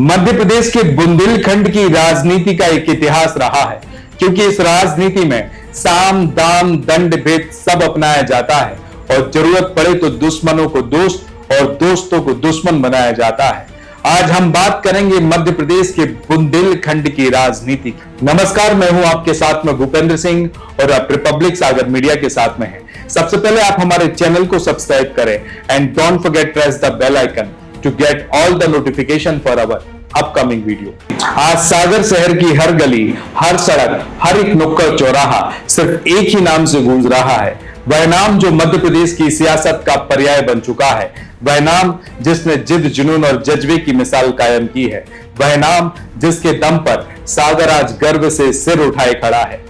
मध्य प्रदेश के बुंदेलखंड की राजनीति का एक इतिहास रहा है, क्योंकि इस राजनीति में साम दाम दंड भेद सब अपनाया जाता है और जरूरत पड़े तो दुश्मनों को दोस्त और दोस्तों को दुश्मन बनाया जाता है। आज हम बात करेंगे मध्य प्रदेश के बुंदेलखंड की राजनीति की। नमस्कार, मैं हूं आपके साथ में भूपेंद्र सिंह और आप रिपब्लिक सागर मीडिया के साथ में हैं। सबसे पहले आप हमारे चैनल को सब्सक्राइब करें and don't forget press the bell icon to get all the notification for our upcoming video। आज सागर शहर की हर गली, हर सड़क, हर एक नुक्कड़ चौराहा सिर्फ एक ही नाम से गूंज रहा है। वह नाम जो मध्य प्रदेश की सियासत का पर्याय बन चुका है, वह नाम जिसने जिद, जुनून और जज्बे की मिसाल कायम की है, वह नाम जिसके दम पर सागर आज गर्व से सिर उठाए खड़ा है।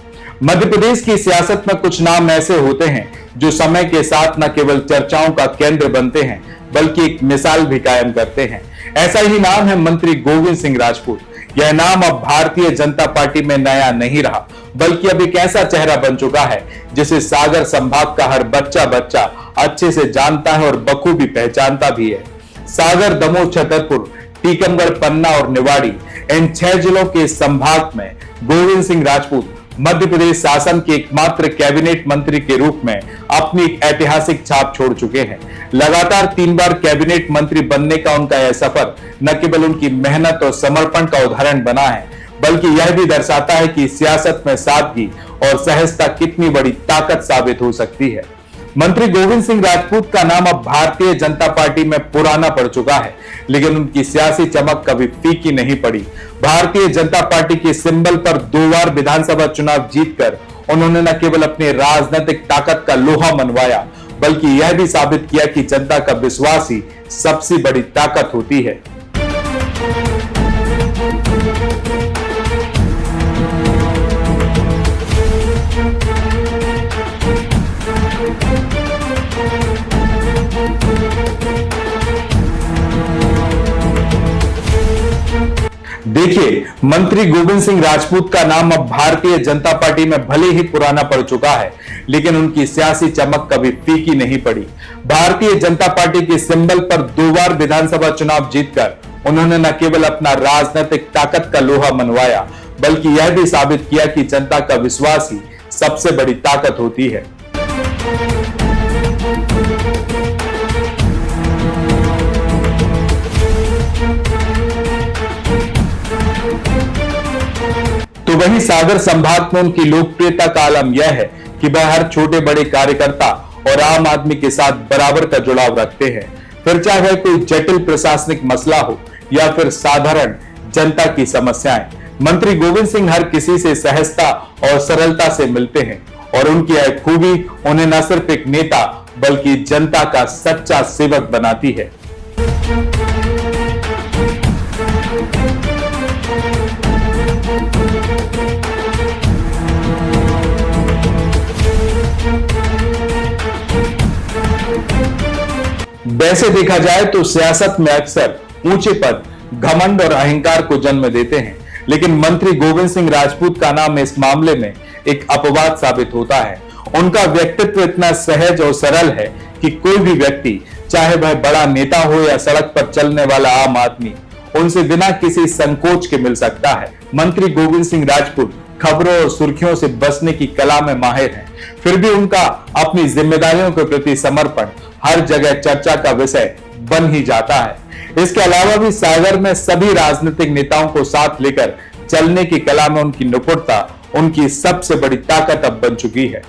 मध्य प्रदेश की सियासत में कुछ नाम ऐसे होते हैं जो समय के साथ न केवल चर्चाओं का केंद्र बनते हैं बल्कि एक मिसाल भी कायम करते हैं। ऐसा ही नाम है मंत्री गोविंद सिंह राजपूत। यह नाम अब भारतीय जनता पार्टी में नया नहीं रहा, बल्कि अब एक ऐसा चेहरा बन चुका है जिसे सागर संभाग का हर बच्चा अच्छे से जानता है और बखूबी पहचानता भी है। सागर, दमोह, छतरपुर, टीकमगढ़, पन्ना और निवाड़ी, इन 6 जिलों के संभाग में गोविंद सिंह राजपूत मध्य प्रदेश शासन के एकमात्र कैबिनेट मंत्री के रूप में अपनी ऐतिहासिक छाप छोड़ चुके हैं। लगातार 3 बार कैबिनेट मंत्री बनने का उनका यह सफर न केवल उनकी मेहनत और समर्पण का उदाहरण बना है, बल्कि यह भी दर्शाता है कि सियासत में सादगी और सहजता कितनी बड़ी ताकत साबित हो सकती है। मंत्री गोविंद सिंह राजपूत का नाम अब भारतीय जनता पार्टी में पुराना पड़ चुका है, लेकिन उनकी सियासी चमक कभी फीकी नहीं पड़ी। भारतीय जनता पार्टी के सिंबल पर 2 बार विधानसभा चुनाव जीतकर उन्होंने न केवल अपनी राजनीतिक ताकत का लोहा मनवाया, बल्कि यह भी साबित किया कि जनता का विश्वास ही सबसे बड़ी ताकत होती है। देखिए, मंत्री गोविंद सिंह राजपूत का नाम अब भारतीय जनता पार्टी में भले ही पुराना पड़ चुका है, लेकिन उनकी सियासी चमक कभी फीकी नहीं पड़ी। भारतीय जनता पार्टी के सिंबल पर 2 बार विधानसभा चुनाव जीतकर उन्होंने न केवल अपना राजनीतिक ताकत का लोहा मनवाया, बल्कि यह भी साबित किया कि जनता का विश्वास ही सबसे बड़ी ताकत होती है। तो वही सागर संभाग में उनकी लोकप्रियता का आलम यह है कि वह हर छोटे बड़े कार्यकर्ता और आम आदमी के साथ बराबर का जुड़ाव रखते हैं। फिर चाहे कोई जटिल प्रशासनिक मसला हो या फिर साधारण जनता की समस्याएं, मंत्री गोविंद सिंह हर किसी से सहजता और सरलता से मिलते हैं और उनकी यह खूबी उन्हें न सिर्फ एक नेता बल्कि जनता का सच्चा सेवक बनाती है। वैसे देखा जाए तो सियासत में अक्सर ऊंचे पद घमंड और अहंकार को जन्म देते हैं, लेकिन मंत्री गोविंद सिंह राजपूत का नाम इस मामले में एक अपवाद साबित होता है। उनका व्यक्तित्व इतना सहज और सरल है कि कोई भी व्यक्ति, चाहे वह बड़ा नेता हो या सड़क पर चलने वाला आम आदमी, उनसे बिना किसी संकोच के मिल सकता है। मंत्री गोविंद सिंह राजपूत खबरों और सुर्खियों से बचने की कला में माहिर हैं, फिर भी उनका अपनी जिम्मेदारियों के प्रति समर्पण हर जगह चर्चा का विषय बन ही जाता है। इसके अलावा भी सागर में सभी राजनीतिक नेताओं को साथ लेकर चलने की कला में उनकी निपुणता उनकी सबसे बड़ी ताकत अब बन चुकी है।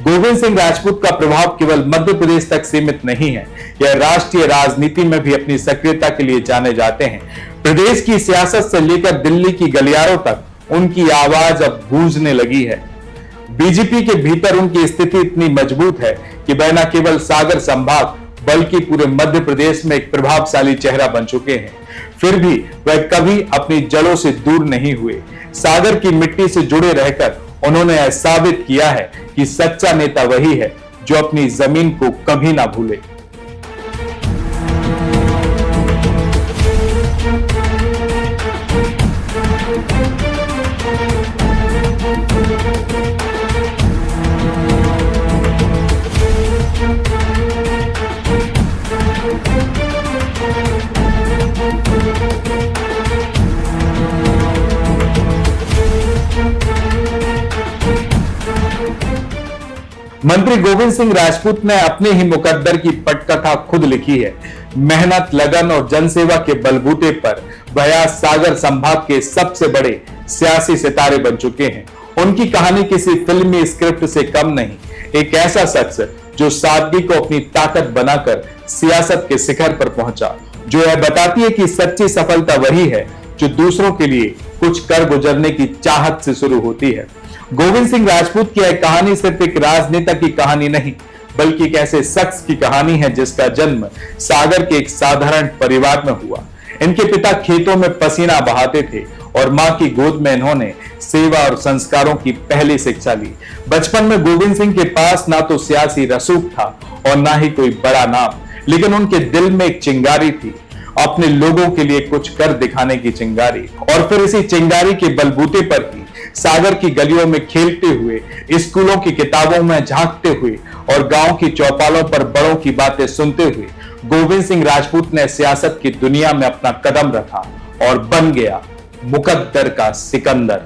गोविंद सिंह राजपूत का प्रभाव केवल मध्य प्रदेश तक सीमित नहीं है, यह राष्ट्रीय राजनीति में भी अपनी सक्रियता के लिए जाने जाते हैं। प्रदेश की सियासत से लेकर दिल्ली की गलियारों तक उनकी आवाज अब गूंजने लगी है। बीजेपी के भीतर उनकी स्थिति इतनी मजबूत है कि वह न केवल सागर संभाग बल्कि पूरे मध्य प्रदेश में एक प्रभावशाली चेहरा बन चुके हैं। फिर भी वह कभी अपनी जड़ों से दूर नहीं हुए। सागर की मिट्टी से जुड़े रहकर उन्होंने यह साबित किया है कि सच्चा नेता वही है जो अपनी जमीन को कभी ना भूले। मंत्री गोविंद सिंह राजपूत ने अपने ही मुकद्दर की पटकथा खुद लिखी है। मेहनत, लगन और जनसेवा के बलबूते पर वह सागर संभाग के सबसे बड़े सियासी सितारे बन चुके हैं। उनकी कहानी किसी फिल्मी स्क्रिप्ट से कम नहीं, एक ऐसा शख्स जो सादगी को अपनी ताकत बनाकर सियासत के शिखर पर पहुंचा, जो यह बताती है कि सच्ची सफलता वही है जो दूसरों के लिए कुछ कर गुजरने की चाहत से शुरू होती है। गोविंद सिंह राजपूत की यह कहानी सिर्फ एक राजनेता की कहानी नहीं, बल्कि एक ऐसे शख्स की कहानी है जिसका जन्म सागर के एक साधारण परिवार में हुआ। इनके पिता खेतों में पसीना बहाते थे और मां की गोद में इन्होंने सेवा और संस्कारों की पहली शिक्षा ली। बचपन में गोविंद सिंह के पास ना तो सियासी रसूख था और ना ही कोई बड़ा नाम, लेकिन उनके दिल में एक चिंगारी थी, अपने लोगों के लिए कुछ कर दिखाने की चिंगारी। और फिर इसी चिंगारी के बलबूते पर ही सागर की गलियों में खेलते हुए, स्कूलों की किताबों में झांकते हुए और गांव की चौपालों पर बड़ों की बातें सुनते हुए गोविंद सिंह राजपूत ने सियासत की दुनिया में अपना कदम रखा और बन गया मुकद्दर का सिकंदर।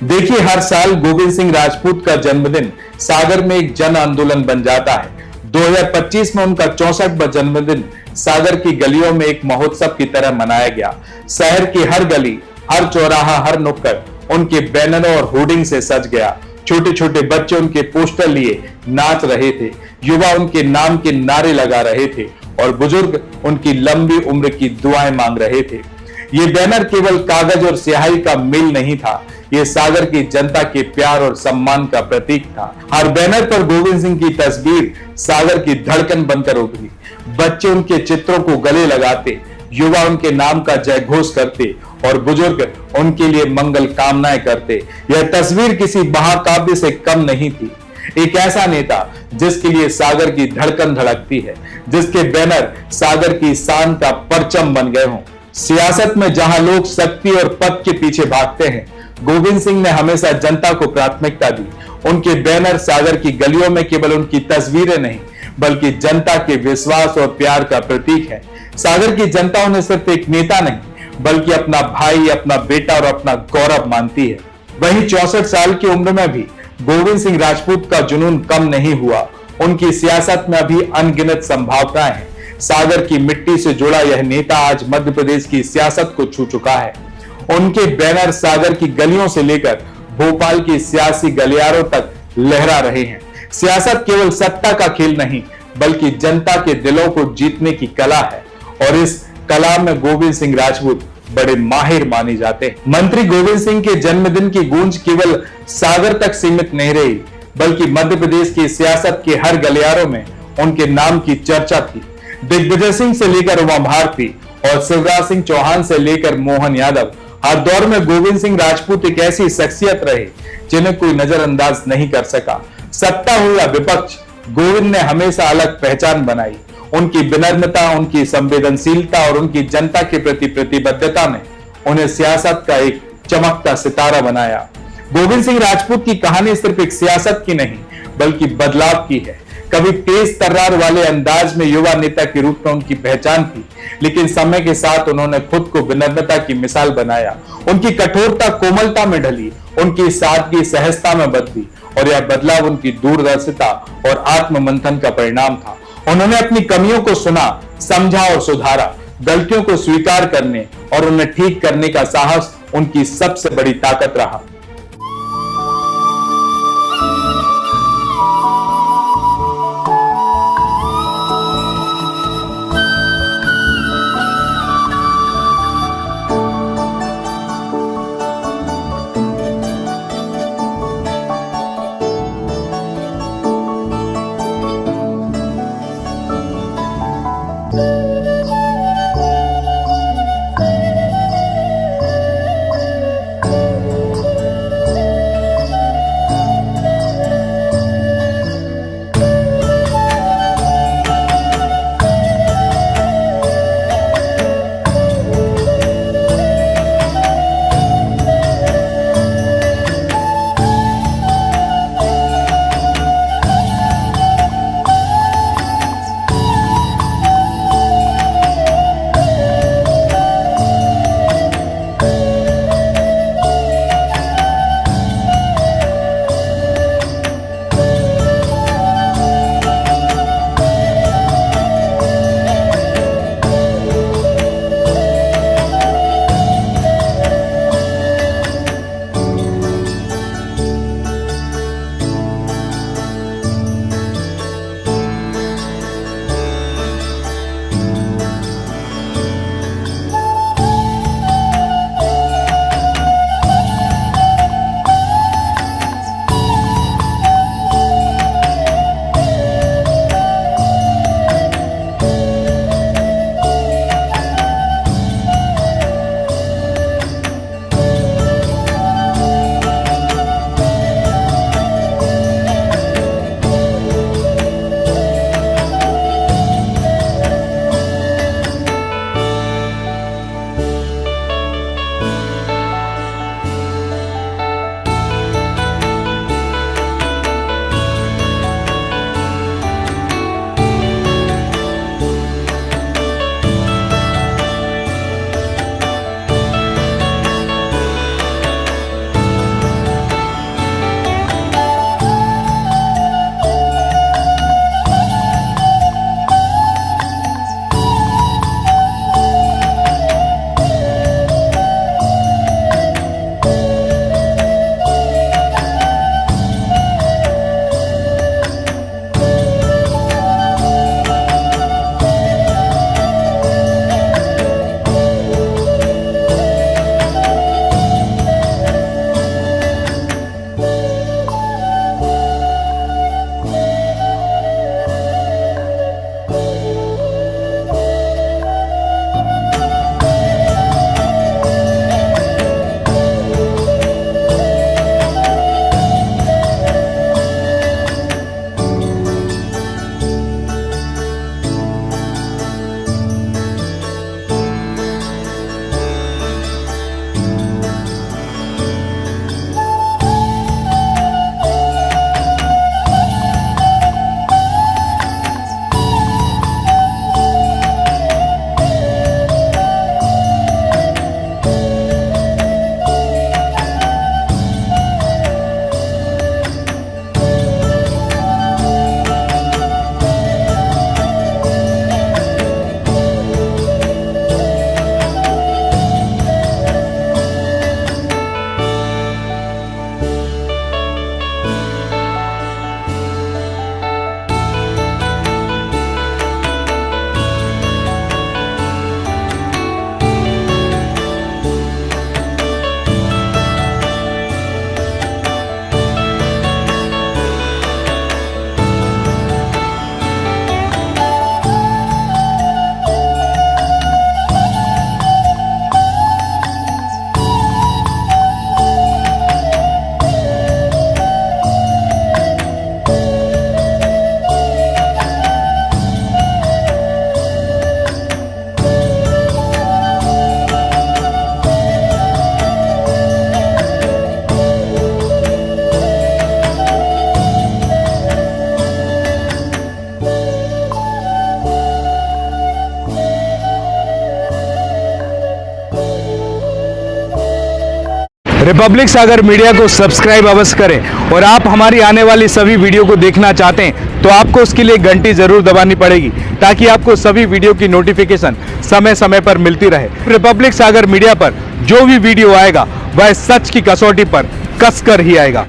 देखिए, हर साल गोविंद सिंह राजपूत का जन्मदिन सागर में एक जन आंदोलन बन जाता है। 2025 में उनका 64वां जन्मदिन सागर की गलियों में एक महोत्सव की तरह मनाया गया। शहर की हर गली, हर चौराहा, हर नुक्कड़ उनके बैनरों और होर्डिंग से सज गया। छोटे छोटे बच्चे उनके पोस्टर लिए नाच रहे थे, युवा उनके नाम के नारे लगा रहे थे और बुजुर्ग उनकी लंबी उम्र की दुआएं मांग रहे थे। ये बैनर केवल कागज और स्याही का मेल नहीं था, ये सागर की जनता के प्यार और सम्मान का प्रतीक था। हर बैनर पर गोविंद सिंह की तस्वीर सागर की धड़कन बनकर उभरी। बच्चे उनके चित्रों को गले लगाते, युवा उनके नाम का जयघोष करते और बुजुर्ग उनके लिए मंगल कामनाएं करते। यह तस्वीर किसी महाकाव्य से कम नहीं थी, एक ऐसा नेता जिसके लिए सागर की धड़कन धड़कती है, जिसके बैनर सागर की शान का परचम बन गए हों। सियासत में जहां लोग शक्ति और पद के पीछे भागते हैं, गोविंद सिंह ने हमेशा जनता को प्राथमिकता दी। उनके बैनर सागर की गलियों में केवल उनकी तस्वीरें नहीं, बल्कि जनता के विश्वास और प्यार का प्रतीक है। सागर की जनता उन्हें सिर्फ एक नेता नहीं, बल्कि अपना भाई, अपना बेटा और अपना गौरव मानती है। वहीं 64 साल की उम्र में भी गोविंद सिंह राजपूत का जुनून कम नहीं हुआ। उनकी सियासत में अभी अनगिनत संभावनाएं हैं। सागर की मिट्टी से जुड़ा यह नेता आज मध्य प्रदेश की सियासत को छू चुका है। उनके बैनर सागर की गलियों से लेकर भोपाल की सियासी गलियारों तक लहरा रहे हैं। सियासत केवल सत्ता का खेल नहीं, बल्कि जनता के दिलों को जीतने की कला है और इस कला में गोविंद सिंह राजपूत बड़े माहिर माने जाते हैं। मंत्री गोविंद सिंह के जन्मदिन की गूंज केवल सागर तक सीमित नहीं रही, बल्कि मध्य प्रदेश की सियासत के हर गलियारों में उनके नाम की चर्चा थी। दिग्विजय सिंह से लेकर उमा भारती और शिवराज सिंह चौहान से लेकर मोहन यादव, हर दौर में गोविंद सिंह राजपूत एक ऐसी शख्सियत रहे जिन्हें कोई नजरअंदाज नहीं कर सका। सत्ता हो या विपक्ष, गोविंद ने हमेशा अलग पहचान बनाई। उनकी विनम्रता, उनकी संवेदनशीलता और उनकी जनता के प्रति प्रतिबद्धता ने उन्हें सियासत का एक चमकता सितारा बनाया। गोविंद सिंह राजपूत की कहानी सिर्फ एक सियासत की नहीं, बल्कि बदलाव की है। कभी तेज तर्रार वाले अंदाज में युवा नेता के रूप में उनकी पहचान थी, लेकिन समय के साथ उन्होंने खुद को विनम्रता की मिसाल बनाया। उनकी कठोरता कोमलता में ढली, उनकी सादगी सहजता में बदली और यह बदलाव उनकी दूरदर्शिता और आत्ममंथन का परिणाम था। उन्होंने अपनी कमियों को सुना, समझा और सुधारा। गलतियों को स्वीकार करने और उन्हें ठीक करने का साहस उनकी सबसे बड़ी ताकत रहा। रिपब्लिक सागर मीडिया को सब्सक्राइब अवश्य करें और आप हमारी आने वाली सभी वीडियो को देखना चाहते हैं तो आपको उसके लिए घंटी जरूर दबानी पड़ेगी ताकि आपको सभी वीडियो की नोटिफिकेशन समय समय पर मिलती रहे। रिपब्लिक सागर मीडिया पर जो भी वीडियो आएगा वह सच की कसौटी पर कसकर ही आएगा।